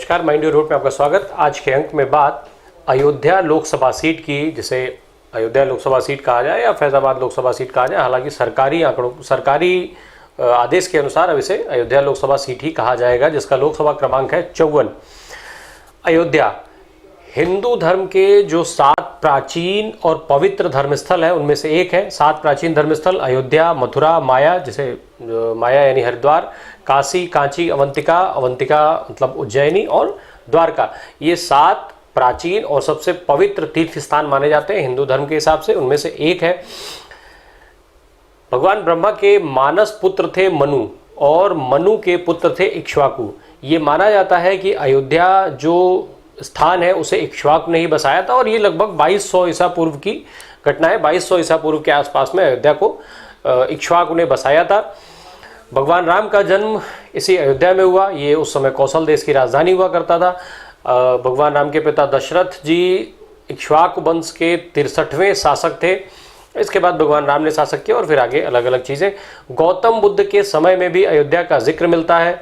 नमस्कार, mind your root में आपका स्वागत। आज के अंक में बात अयोध्या लोकसभा सीट की, जिसे अयोध्या लोकसभा सीट कहा जाए या फैजाबाद लोकसभा सीट कहा जाए, हालांकि सरकारी आदेश के अनुसार अब इसे अयोध्या लोकसभा सीट ही कहा जाएगा, जिसका लोकसभा क्रमांक है 54। अयोध्या हिंदू धर्म के जो 7 प्राचीन और पवित्र धर्मस्थल है उनमें से एक है। 7 प्राचीन धर्मस्थल अयोध्या, मथुरा, माया, जिसे माया यानी हरिद्वार, काशी, कांची, अवंतिका, अवंतिका मतलब उज्जैनी, और द्वारका, ये 7 प्राचीन और सबसे पवित्र तीर्थ स्थान माने जाते हैं हिंदू धर्म के हिसाब से। उनमें से एक है। भगवान ब्रह्मा के मानस पुत्र थे मनु, और मनु के पुत्र थे इक्ष्वाकु। ये माना जाता है कि अयोध्या जो स्थान है उसे इक्ष्वाकु ने ही बसाया था, और ये लगभग 2200 ईसा पूर्व की घटना है। 2200 ईसा पूर्व के आसपास में अयोध्या को इक्ष्वाकु ने बसाया था। भगवान राम का जन्म इसी अयोध्या में हुआ। ये उस समय कौशल देश की राजधानी हुआ करता था। भगवान राम के पिता दशरथ जी इक्ष्वाकु वंश के 63वें शासक थे। इसके बाद भगवान राम ने शासक किया और फिर आगे अलग अलग चीज़ें। गौतम बुद्ध के समय में भी अयोध्या का जिक्र मिलता है।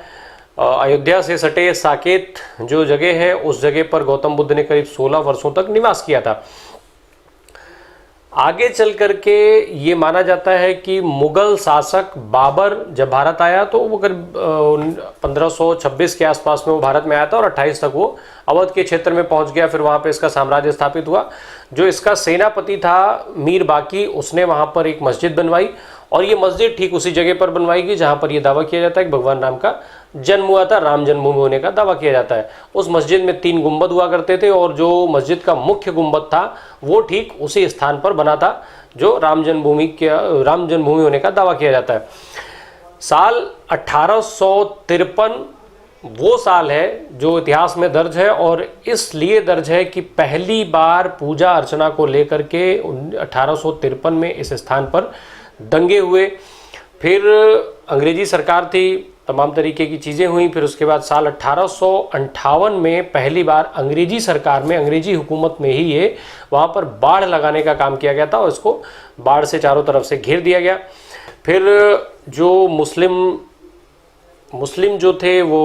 अयोध्या से सटे साकेत जो जगह है, उस जगह पर गौतम बुद्ध ने करीब 16 वर्षों तक निवास किया था। आगे चल करके ये माना जाता है कि मुगल शासक बाबर जब भारत आया तो वो करीब 1526 के आसपास में वो भारत में आया था, और 28 तक वो अवध के क्षेत्र में पहुंच गया। फिर वहाँ पे इसका साम्राज्य स्थापित हुआ। जो इसका सेनापति था मीर बाकी, उसने वहाँ पर एक मस्जिद बनवाई, और ये मस्जिद ठीक उसी जगह पर बनवाई गई जहाँ पर यह दावा किया जाता है कि भगवान राम का जन्म हुआ था। राम जन्मभूमि होने का दावा किया जाता है। उस मस्जिद में 3 गुंबद हुआ करते थे, और जो मस्जिद का मुख्य गुंबद था वो ठीक उसी स्थान पर बना था जो राम जन्मभूमि होने का दावा किया जाता है। साल 1853 वो साल है जो इतिहास में दर्ज है, और इसलिए दर्ज है कि पहली बार पूजा अर्चना को लेकर के 1853 में इस स्थान पर दंगे हुए। फिर अंग्रेजी सरकार थी, तमाम तरीके की चीज़ें हुई। फिर उसके बाद साल 1858 में पहली बार अंग्रेजी सरकार में, अंग्रेजी हुकूमत में ही ये वहाँ पर बाढ़ लगाने का काम किया गया था, और इसको बाढ़ से चारों तरफ से घेर दिया गया। फिर जो मुस्लिम जो थे वो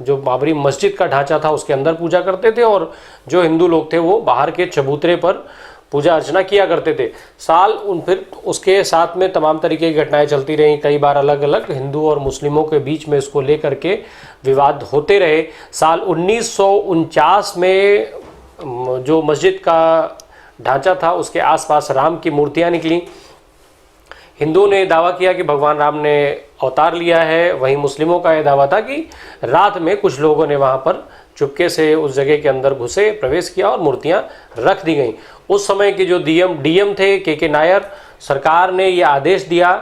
जो बाबरी मस्जिद का ढांचा था उसके अंदर पूजा करते थे, और जो हिंदू लोग थे वो बाहर के चबूतरे पर पूजा अर्चना किया करते थे। फिर उसके साथ में तमाम तरीके की घटनाएं चलती रहीं। कई बार अलग अलग हिंदू और मुस्लिमों के बीच में इसको लेकर के विवाद होते रहे। साल 1949 में जो मस्जिद का ढांचा था उसके आसपास राम की मूर्तियां निकली। हिंदुओं ने दावा किया कि भगवान राम ने अवतार लिया है, वहीं मुस्लिमों का यह दावा था कि रात में कुछ लोगों ने वहाँ पर चुपके से उस जगह के अंदर घुसे, प्रवेश किया और मूर्तियां रख दी गईं। उस समय के जो डीएम थे के नायर, सरकार ने ये आदेश दिया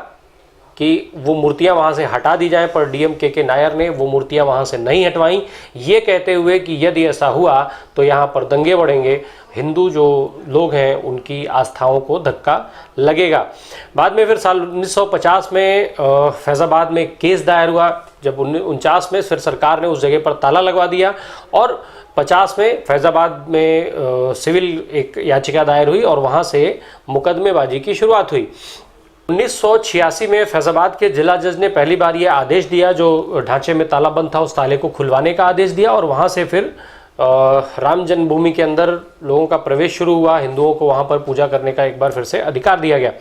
कि वो मूर्तियां वहाँ से हटा दी जाएं, पर डीएम के नायर ने वो मूर्तियां वहाँ से नहीं हटवाईं, ये कहते हुए कि यदि ऐसा हुआ तो यहाँ पर दंगे बढ़ेंगे, हिंदू जो लोग हैं उनकी आस्थाओं को धक्का लगेगा। बाद में फिर साल 1950 में फैज़ाबाद में केस दायर हुआ। जब 1949 में फिर सरकार ने उस जगह पर ताला लगवा दिया, और 50 में फैज़ाबाद में सिविल एक याचिका दायर हुई, और वहाँ से मुकदमेबाजी की शुरुआत हुई। 1986 में फैज़ाबाद के जिला जज ने पहली बार यह आदेश दिया, जो ढांचे में ताला बंद था उस ताले को खुलवाने का आदेश दिया, और वहाँ से फिर राम जन्मभूमि के अंदर लोगों का प्रवेश शुरू हुआ। हिंदुओं को वहाँ पर पूजा करने का एक बार फिर से अधिकार दिया गया।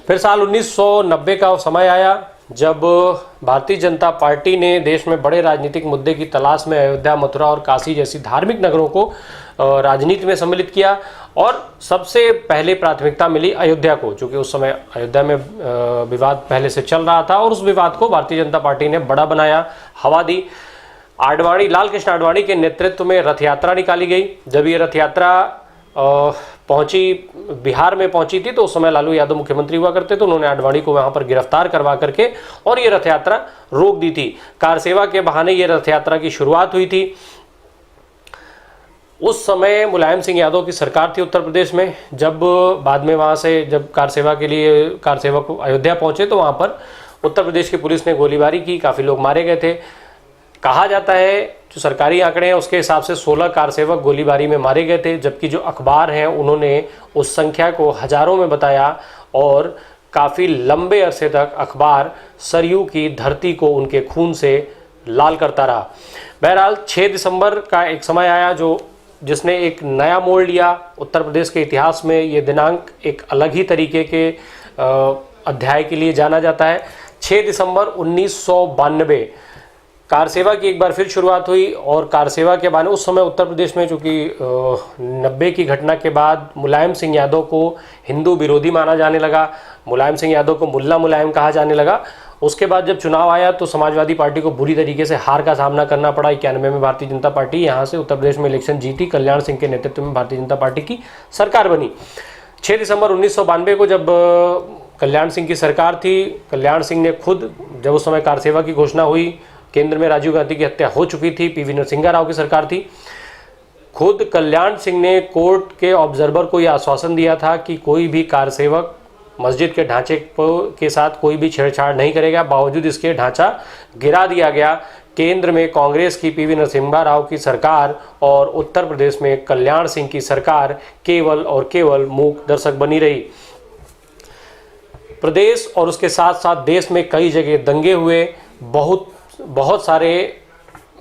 फिर साल 1990 का समय आया जब भारतीय जनता पार्टी ने देश में बड़े राजनीतिक मुद्दे की तलाश में अयोध्या, मथुरा और काशी जैसी धार्मिक नगरों को राजनीति में सम्मिलित किया, और सबसे पहले प्राथमिकता मिली अयोध्या को, क्योंकि उस समय अयोध्या में विवाद पहले से चल रहा था, और उस विवाद को भारतीय जनता पार्टी ने बड़ा बनाया, हवा दी। लाल कृष्ण आडवाणी के नेतृत्व में रथ यात्रा निकाली गई। जब ये रथ यात्रा पहुंची, बिहार में पहुंची थी, तो उस समय लालू यादव मुख्यमंत्री हुआ करते थे। उन्होंने आडवाणी को वहां पर गिरफ्तार करवा करके और ये रथ यात्रा रोक दी थी। कार सेवा के बहाने ये रथ यात्रा की शुरुआत हुई थी। उस समय मुलायम सिंह यादव की सरकार थी उत्तर प्रदेश में। जब बाद में वहाँ से जब कार सेवक अयोध्या पहुंचे तो वहाँ पर उत्तर प्रदेश की पुलिस ने गोलीबारी की, काफ़ी लोग मारे गए थे। कहा जाता है, जो सरकारी आंकड़े हैं उसके हिसाब से 16 कार सेवक गोलीबारी में मारे गए थे, जबकि जो अखबार हैं उन्होंने उस संख्या को हजारों में बताया, और काफ़ी लंबे अरसे तक अखबार सरयू की धरती को उनके खून से लाल करता रहा। बहरहाल 6 दिसंबर का एक समय आया जिसने एक नया मोड़ लिया। उत्तर प्रदेश के इतिहास में ये दिनांक एक अलग ही तरीके के अध्याय के लिए जाना जाता है। 6 दिसंबर 1992 कार सेवा की एक बार फिर शुरुआत हुई और कार सेवा के बाद उस समय उत्तर प्रदेश में चूँकि 90 की घटना के बाद मुलायम सिंह यादव को हिंदू विरोधी माना जाने लगा, मुलायम सिंह यादव को मुल्ला मुलायम कहा जाने लगा। उसके बाद जब चुनाव आया तो समाजवादी पार्टी को बुरी तरीके से हार का सामना करना पड़ा। 91 में भारतीय जनता पार्टी यहाँ से उत्तर प्रदेश में इलेक्शन जीती, कल्याण सिंह के नेतृत्व में भारतीय जनता पार्टी की सरकार बनी। 6 दिसंबर 1992 को जब कल्याण सिंह की सरकार थी, कल्याण सिंह ने खुद, जब उस समय कार सेवा की घोषणा हुई, केंद्र में राजीव गांधी की हत्या हो चुकी थी, पीवी नरसिंहा राव की सरकार थी, खुद कल्याण सिंह ने कोर्ट के ऑब्जर्वर को यह आश्वासन दिया था कि कोई भी कार सेवक मस्जिद के ढांचे के साथ कोई भी छेड़छाड़ नहीं करेगा। बावजूद इसके ढांचा गिरा दिया गया। केंद्र में कांग्रेस की पीवी नरसिम्हा राव की सरकार और उत्तर प्रदेश में कल्याण सिंह की सरकार केवल और केवल मूक दर्शक बनी रही। प्रदेश और उसके साथ साथ देश में कई जगह दंगे हुए, बहुत सारे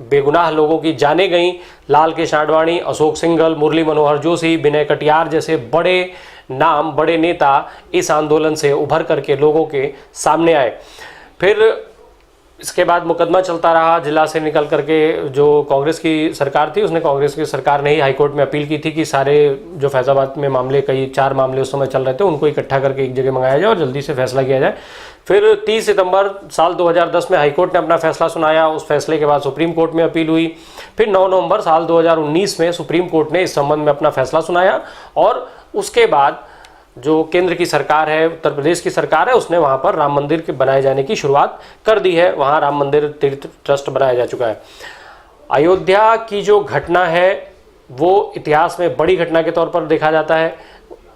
बेगुनाह लोगों की जानें गईं। लाल कृष्ण आडवाणी, अशोक सिंघल, मुरली मनोहर जोशी, विनय कटियार जैसे बड़े नाम, बड़े नेता इस आंदोलन से उभर करके लोगों के सामने आए। फिर इसके बाद मुकदमा चलता रहा। जिला से निकल करके जो कांग्रेस की सरकार थी, उसने कांग्रेस की सरकार ने ही हाईकोर्ट में अपील की थी कि सारे जो फैजाबाद में मामले, कई 4 मामले उस समय चल रहे थे, उनको इकट्ठा करके एक जगह मंगाया जाए और जल्दी से फैसला किया जाए। फिर 30 सितंबर साल 2010 में हाईकोर्ट ने अपना फैसला सुनाया। उस फैसले के बाद सुप्रीम कोर्ट में अपील हुई। फिर 9 नवंबर साल 2019 में सुप्रीम कोर्ट ने इस संबंध में अपना फैसला सुनाया और उसके बाद जो केंद्र की सरकार है, उत्तर प्रदेश की सरकार है, उसने वहाँ पर राम मंदिर के बनाए जाने की शुरुआत कर दी है। वहाँ राम मंदिर तीर्थ ट्रस्ट बनाया जा चुका है। अयोध्या की जो घटना है वो इतिहास में बड़ी घटना के तौर पर देखा जाता है।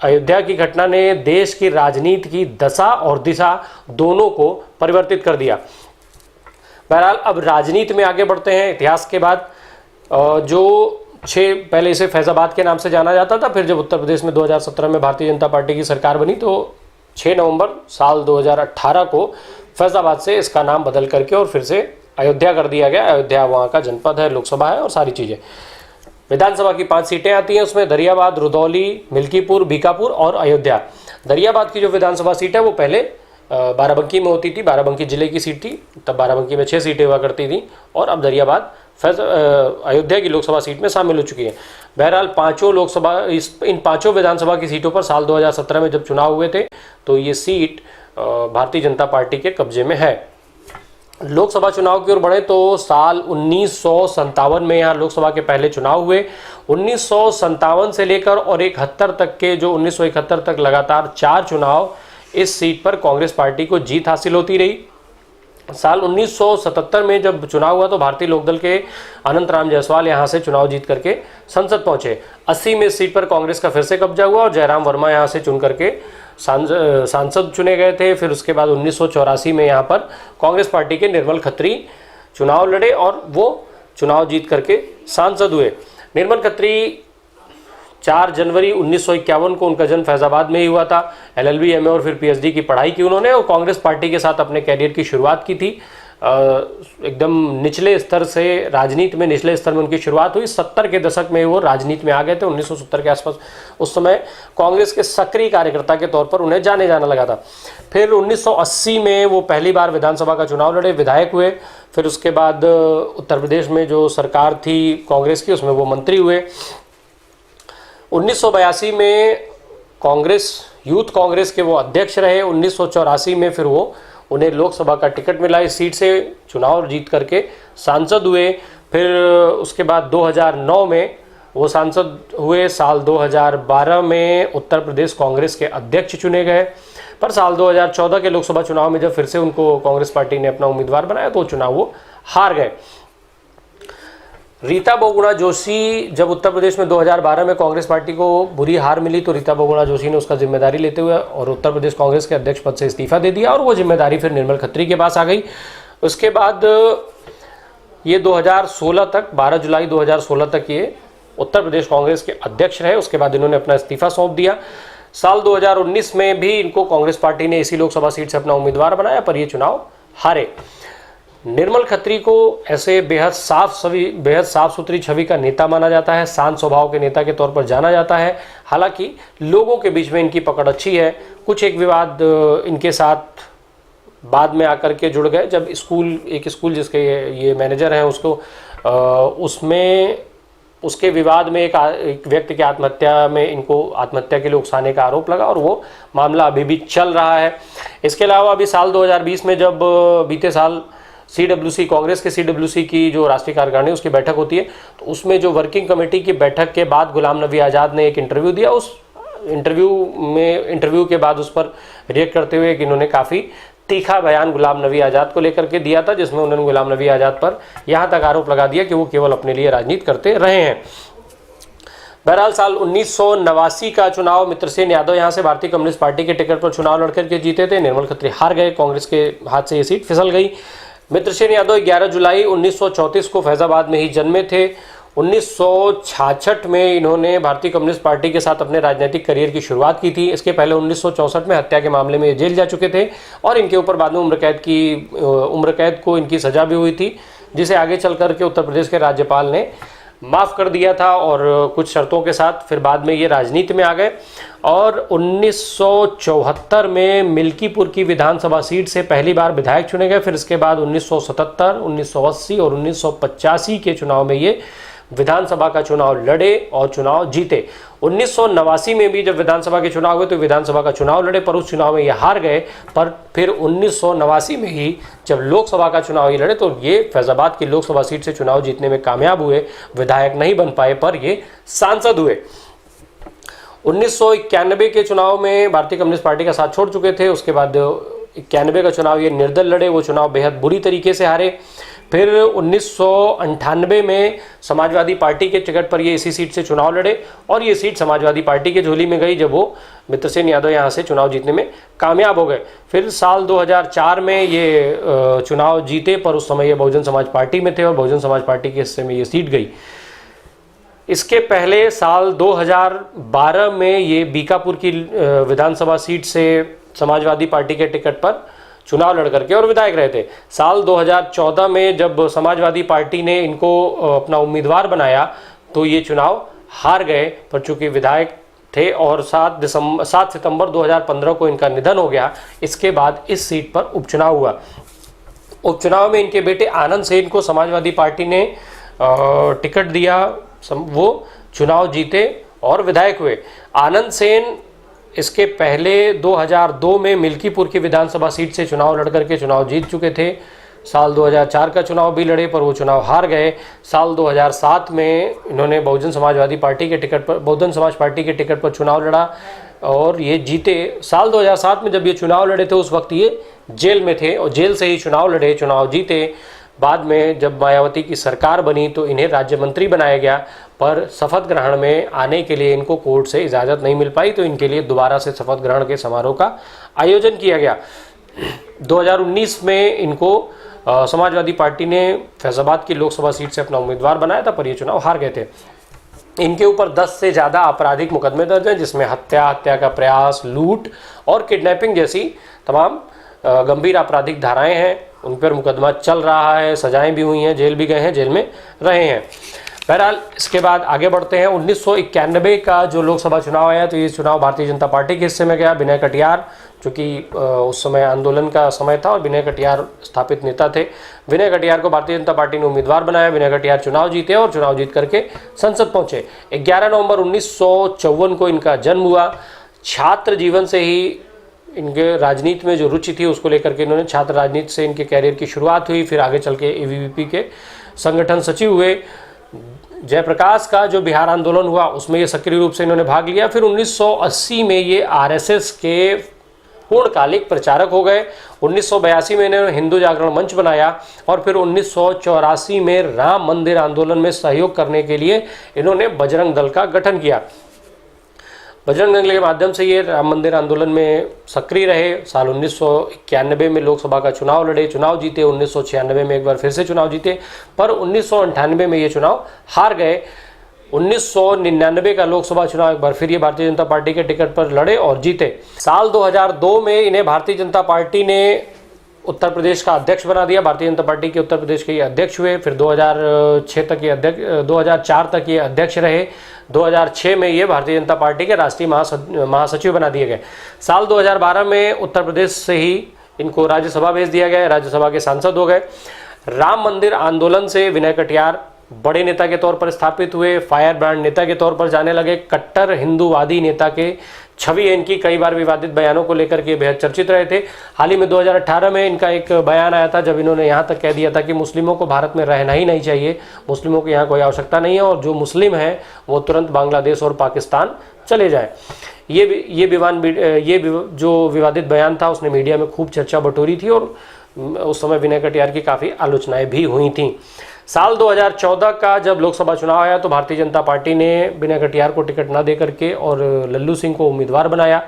अयोध्या की घटना ने देश की राजनीति की दशा और दिशा दोनों को परिवर्तित कर दिया। बहरहाल अब राजनीति में आगे बढ़ते हैं। इतिहास के बाद जो पहले इसे फैजाबाद के नाम से जाना जाता था, फिर जब उत्तर प्रदेश में 2017 में भारतीय जनता पार्टी की सरकार बनी तो 6 नवंबर साल 2018 को फैजाबाद से इसका नाम बदल करके और फिर से अयोध्या कर दिया गया। अयोध्या वहाँ का जनपद है, लोकसभा है और सारी चीज़ें। विधानसभा की 5 सीटें आती हैं, उसमें दरियाबाद, रुदौली, मिल्कीपुर, बीकापुर और अयोध्या। दरियाबाद की जो विधानसभा सीट है वो पहले बाराबंकी में होती थी, बाराबंकी जिले की सीट थी, तब बाराबंकी में 6 सीटें हुआ करती थी और अब दरियाबाद अयोध्या की लोकसभा सीट में शामिल हो चुकी है। बहरहाल इन पांचों विधानसभा की सीटों पर साल 2017 में जब चुनाव हुए थे तो ये सीट भारतीय जनता पार्टी के कब्जे में है। लोकसभा चुनाव की ओर बढ़े तो साल 1957 में यहाँ लोकसभा के पहले चुनाव हुए। 1957 से लेकर और 71 तक के जो 1971 तक लगातार 4 चुनाव इस सीट पर कांग्रेस पार्टी को जीत हासिल होती रही। साल 1977 में जब चुनाव हुआ तो भारतीय लोकदल के अनंत राम जायसवाल यहाँ से चुनाव जीत करके संसद पहुँचे। 80 में इस सीट पर कांग्रेस का फिर से कब्जा हुआ और जयराम वर्मा यहाँ से चुन करके सांसद चुने गए थे। फिर उसके बाद 1984 में यहाँ पर कांग्रेस पार्टी के निर्मल खत्री चुनाव लड़े और वो चुनाव जीत करके सांसद हुए। निर्मल खत्री 4 जनवरी 1951 को उनका जन्म फैजाबाद में ही हुआ था। LLB, MA और फिर PhD की पढ़ाई की उन्होंने और कांग्रेस पार्टी के साथ अपने कैरियर की शुरुआत की थी। एकदम निचले स्तर से, राजनीति में निचले स्तर में उनकी शुरुआत हुई। 70 के दशक में वो राजनीति में आ गए थे। 1970 के आसपास उस समय कांग्रेस के सक्रिय कार्यकर्ता के तौर पर उन्हें जाने जाना लगा था। फिर 1980 में वो पहली बार विधानसभा का चुनाव लड़े, विधायक हुए। फिर उसके बाद उत्तर प्रदेश में जो सरकार थी कांग्रेस की, उसमें वो मंत्री हुए। 1982 में यूथ कांग्रेस के वो अध्यक्ष रहे। 1984 में फिर उन्हें लोकसभा का टिकट मिला। इस सीट से चुनाव जीत करके सांसद हुए। फिर उसके बाद 2009 में वो सांसद हुए। साल 2012 में उत्तर प्रदेश कांग्रेस के अध्यक्ष चुने गए। पर साल 2014 के लोकसभा चुनाव में जब फिर से उनको कांग्रेस पार्टी ने अपना उम्मीदवार बनाया तो चुनाव वो हार गए। रीता बहुगुणा जोशी, जब उत्तर प्रदेश में 2012 में कांग्रेस पार्टी को बुरी हार मिली तो रीता बहुगुणा जोशी ने उसका जिम्मेदारी लेते हुए और उत्तर प्रदेश कांग्रेस के अध्यक्ष पद से इस्तीफा दे दिया और वो जिम्मेदारी फिर निर्मल खत्री के पास आ गई। उसके बाद ये 2016 तक, 12 जुलाई 2016 तक ये उत्तर प्रदेश कांग्रेस के अध्यक्ष रहे। उसके बाद इन्होंने अपना इस्तीफा सौंप दिया। साल 2019 में भी इनको कांग्रेस पार्टी ने इसी लोकसभा सीट से अपना उम्मीदवार बनाया पर ये चुनाव हारे। निर्मल खत्री को ऐसे बेहद साफ सुथरी छवि का नेता माना जाता है, शांत स्वभाव के नेता के तौर पर जाना जाता है। हालांकि लोगों के बीच में इनकी पकड़ अच्छी है। कुछ एक विवाद इनके साथ बाद में आकर के जुड़ गए, जब एक स्कूल जिसके ये मैनेजर हैं उसको उसमें उसके विवाद में एक व्यक्ति की आत्महत्या में इनको आत्महत्या के लिए उकसाने का आरोप लगा और वो मामला अभी भी चल रहा है। इसके अलावा अभी साल 2020 में जब बीते साल CWC कांग्रेस के CWC की जो राष्ट्रीय कार्यकारिणी उसकी बैठक होती है, तो उसमें जो वर्किंग कमेटी की बैठक के बाद गुलाम नबी आज़ाद ने एक इंटरव्यू दिया। उस इंटरव्यू के बाद उस पर रिएक्ट करते हुए कि इन्होंने काफ़ी तीखा बयान गुलाम नबी आज़ाद को लेकर के दिया था, जिसमें उन्होंने गुलाम नबी आज़ाद पर यहाँ तक आरोप लगा दिया कि वो केवल अपने लिए राजनीति करते रहे हैं। बहरहाल साल 1989 का चुनाव मित्रसेन यादव यहाँ से भारतीय कम्युनिस्ट पार्टी के टिकट पर चुनाव लड़कर के जीते थे। निर्मल खत्री हार गए, कांग्रेस के हाथ से ये सीट फिसल गई। मित्रसेन यादव 11 जुलाई 1934 को फैजाबाद में ही जन्मे थे। 1966 में इन्होंने भारतीय कम्युनिस्ट पार्टी के साथ अपने राजनीतिक करियर की शुरुआत की थी। इसके पहले 1964 में हत्या के मामले में जेल जा चुके थे और इनके ऊपर बाद में उम्र कैद को इनकी सजा भी हुई थी, जिसे आगे चल कर के उत्तर प्रदेश के राज्यपाल ने माफ़ कर दिया था और कुछ शर्तों के साथ फिर बाद में ये राजनीति में आ गए। और 1974 में मिल्कीपुर की विधानसभा सीट से पहली बार विधायक चुने गए। फिर इसके बाद 1977, 1980 और 1985 के चुनाव में ये विधानसभा का चुनाव लड़े और चुनाव जीते। 1989 में भी जब विधानसभा के चुनाव हुए तो विधानसभा का चुनाव लड़े, पर उस चुनाव में ये हार गए। पर फिर 1989 में ही जब लोकसभा का चुनाव ये लड़े तो ये फैजाबाद की लोकसभा सीट से चुनाव जीतने में कामयाब हुए। विधायक नहीं बन पाए पर ये सांसद हुए। 1991 के चुनाव में भारतीय कम्युनिस्ट पार्टी का साथ छोड़ चुके थे। उसके बाद 91 का चुनाव ये निर्दल लड़े, वो चुनाव बेहद बुरी तरीके से हारे। फिर 1998 में समाजवादी पार्टी के टिकट पर ये इसी सीट से चुनाव लड़े और ये सीट समाजवादी पार्टी के झोली में गई जब वो मित्रसेन यादव यहाँ से चुनाव जीतने में कामयाब हो गए। फिर साल 2004 में ये चुनाव जीते, पर उस समय ये बहुजन समाज पार्टी में थे और बहुजन समाज पार्टी के हिस्से में ये सीट गई। इसके पहले साल 2012 में ये बीकापुर की विधानसभा सीट से समाजवादी पार्टी के टिकट पर चुनाव लड़ करके और विधायक रहे थे। साल 2014 में जब समाजवादी पार्टी ने इनको अपना उम्मीदवार बनाया तो ये चुनाव हार गए, पर चूंकि विधायक थे और 7 सितंबर 2015 को इनका निधन हो गया। इसके बाद इस सीट पर उपचुनाव हुआ। उपचुनाव में इनके बेटे आनंद सेन को समाजवादी पार्टी ने टिकट दिया, वो चुनाव जीते और विधायक हुए। आनंद सेन इसके पहले 2002 में मिल्कीपुर की विधानसभा सीट से चुनाव लड़ करके चुनाव जीत चुके थे। साल 2004 का चुनाव भी लड़े पर वो चुनाव हार गए। साल 2007 में इन्होंने बहुजन समाज पार्टी के टिकट पर चुनाव लड़ा और ये जीते। साल 2007 में जब ये चुनाव लड़े थे उस वक्त ये जेल में थे और जेल से ही चुनाव लड़े, चुनाव जीते। बाद में जब मायावती की सरकार बनी तो इन्हें राज्य मंत्री बनाया गया, पर शपथ ग्रहण में आने के लिए इनको कोर्ट से इजाज़त नहीं मिल पाई, तो इनके लिए दोबारा से शपथ ग्रहण के समारोह का आयोजन किया गया। 2019 में इनको समाजवादी पार्टी ने फैजाबाद की लोकसभा सीट से अपना उम्मीदवार बनाया था, पर ये चुनाव हार गए थे। इनके ऊपर 10 से ज़्यादा आपराधिक मुकदमे दर्ज हैं, जिसमें हत्या का प्रयास, लूट और किडनैपिंग जैसी तमाम गंभीर आपराधिक धाराएं हैं। उन पर मुकदमा चल रहा है, सजाएं भी हुई हैं, जेल भी गए हैं, जेल में रहे हैं। बहरहाल इसके बाद आगे बढ़ते हैं। 1991 का जो लोकसभा चुनाव आया तो ये चुनाव भारतीय जनता पार्टी के हिस्से में गया। विनय कटियार, चूँकि उस समय आंदोलन का समय था और विनय कटियार स्थापित नेता थे, विनय कटियार को भारतीय जनता पार्टी ने उम्मीदवार बनाया। विनय कटियार चुनाव जीते और चुनाव जीत करके संसद पहुँचे। 11 नवंबर 1954 को इनका जन्म हुआ। छात्र जीवन से ही इनके राजनीति में जो रुचि थी उसको लेकर के इन्होंने छात्र राजनीति से इनके कैरियर की शुरुआत हुई। फिर आगे चल के ABVP के संगठन सचिव हुए। जयप्रकाश का जो बिहार आंदोलन हुआ उसमें ये सक्रिय रूप से इन्होंने भाग लिया। फिर 1980 में ये RSS के पूर्णकालिक प्रचारक हो गए। 1982 में इन्होंने हिंदू जागरण मंच बनाया और फिर 1984 में राम मंदिर आंदोलन में सहयोग करने के लिए इन्होंने बजरंग दल का गठन किया। बजरंग दल के माध्यम से ये राम मंदिर आंदोलन में सक्रिय रहे। साल 1991 में लोकसभा का चुनाव लड़े, चुनाव जीते। 1996 में एक बार फिर से चुनाव जीते, पर 1998 में ये चुनाव हार गए। 1999 का लोकसभा चुनाव एक बार फिर ये भारतीय जनता पार्टी के टिकट पर लड़े और जीते। साल 2002 में इन्हें भारतीय जनता पार्टी ने उत्तर प्रदेश का अध्यक्ष बना दिया, भारतीय जनता पार्टी के उत्तर प्रदेश के ये अध्यक्ष हुए। फिर 2006 तक ये अध्यक्ष 2004 तक ये अध्यक्ष रहे। 2006 में ये भारतीय जनता पार्टी के राष्ट्रीय महासचिव बना दिए गए। साल 2012 में उत्तर प्रदेश से ही इनको राज्यसभा भेज दिया गया, राज्यसभा के सांसद हो गए। राम मंदिर आंदोलन से विनय कटियार बड़े नेता के तौर पर स्थापित हुए, फायर ब्रांड नेता के तौर पर जाने लगे, कट्टर हिंदूवादी नेता के छवि है इनकी, कई बार विवादित बयानों को लेकर के बेहद चर्चित रहे थे। हाल ही में 2018 में इनका एक बयान आया था जब इन्होंने यहाँ तक कह दिया था कि मुस्लिमों को भारत में रहना ही नहीं चाहिए, मुस्लिमों की यहाँ कोई आवश्यकता नहीं है और जो मुस्लिम हैं वो तुरंत बांग्लादेश और पाकिस्तान चले जाएं। ये जो विवादित बयान था उसने मीडिया में खूब चर्चा बटोरी थी और उस समय विनय कटियार की काफ़ी आलोचनाएं भी हुई थी। साल 2014 का जब लोकसभा चुनाव आया तो भारतीय जनता पार्टी ने विनय कटियार को टिकट न दे करके और लल्लू सिंह को उम्मीदवार बनाया।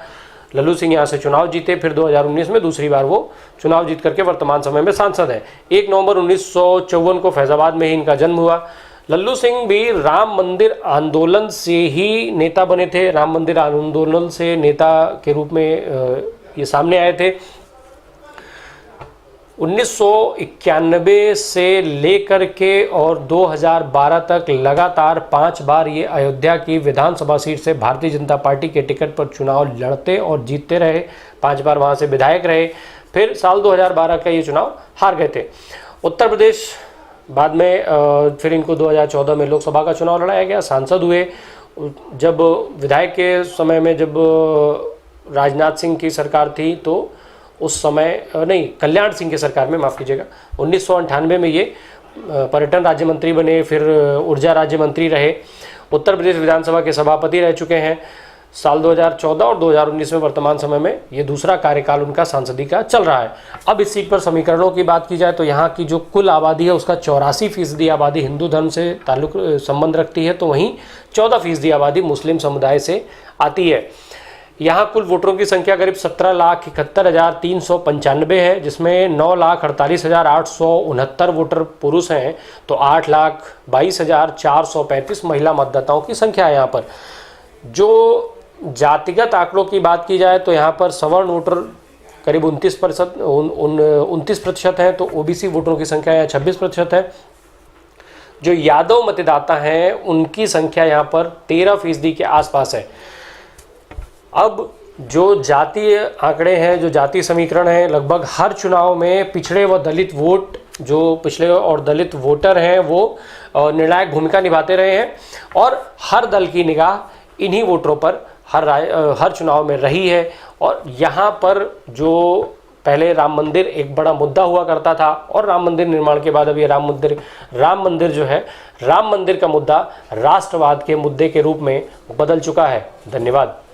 लल्लू सिंह यहाँ से चुनाव जीते। फिर 2019 में दूसरी बार वो चुनाव जीत करके वर्तमान समय में सांसद हैं। 1 नवंबर 1954 को फैजाबाद में ही इनका जन्म हुआ। लल्लू सिंह भी राम मंदिर आंदोलन से ही नेता बने थे, राम मंदिर आंदोलन से नेता के रूप में ये सामने आए थे। 1991 से लेकर के और 2012 तक लगातार 5 बार ये अयोध्या की विधानसभा सीट से भारतीय जनता पार्टी के टिकट पर चुनाव लड़ते और जीतते रहे। 5 बार वहाँ से विधायक रहे। फिर साल 2012 का ये चुनाव हार गए थे। उत्तर प्रदेश बाद में फिर इनको 2014 में लोकसभा का चुनाव लड़ाया गया, सांसद हुए। जब विधायक के समय में जब राजनाथ सिंह की सरकार थी तो उस समय नहीं, कल्याण सिंह की सरकार में, माफ़ कीजिएगा, 1998 में ये पर्यटन राज्य मंत्री बने, फिर ऊर्जा राज्य मंत्री रहे, उत्तर प्रदेश विधानसभा के सभापति रह चुके हैं। साल 2014 और 2019 में वर्तमान समय में ये दूसरा कार्यकाल उनका सांसदी का चल रहा है। अब इस सीट पर समीकरणों की बात की जाए तो यहाँ की जो कुल आबादी है उसका 84% आबादी हिंदू धर्म से संबंध रखती है, तो वहीं 14% आबादी मुस्लिम समुदाय से आती है। यहाँ कुल वोटरों की संख्या करीब 17,71,395 है, जिसमें 9,48,869 वोटर पुरुष हैं, तो 8,22,435 महिला मतदाताओं की संख्या है यहाँ पर। जो जातिगत आंकड़ों की बात की जाए तो यहाँ पर सवर्ण वोटर करीब 29% है, तो ओबीसी वोटरों की संख्या यहाँ 26% है। जो यादव मतदाता हैं उनकी संख्या यहाँ पर 13% के आसपास है। अब जो जातीय आंकड़े हैं, जो जातीय समीकरण है, लगभग हर चुनाव में पिछड़े व दलित वोट, जो पिछड़े और दलित वोटर हैं वो निर्णायक भूमिका निभाते रहे हैं और हर दल की निगाह इन्हीं वोटरों पर हर चुनाव में रही है। और यहाँ पर जो पहले राम मंदिर एक बड़ा मुद्दा हुआ करता था और राम मंदिर निर्माण के बाद अब ये राम मंदिर जो है, राम मंदिर का मुद्दा राष्ट्रवाद के मुद्दे के रूप में बदल चुका है। धन्यवाद।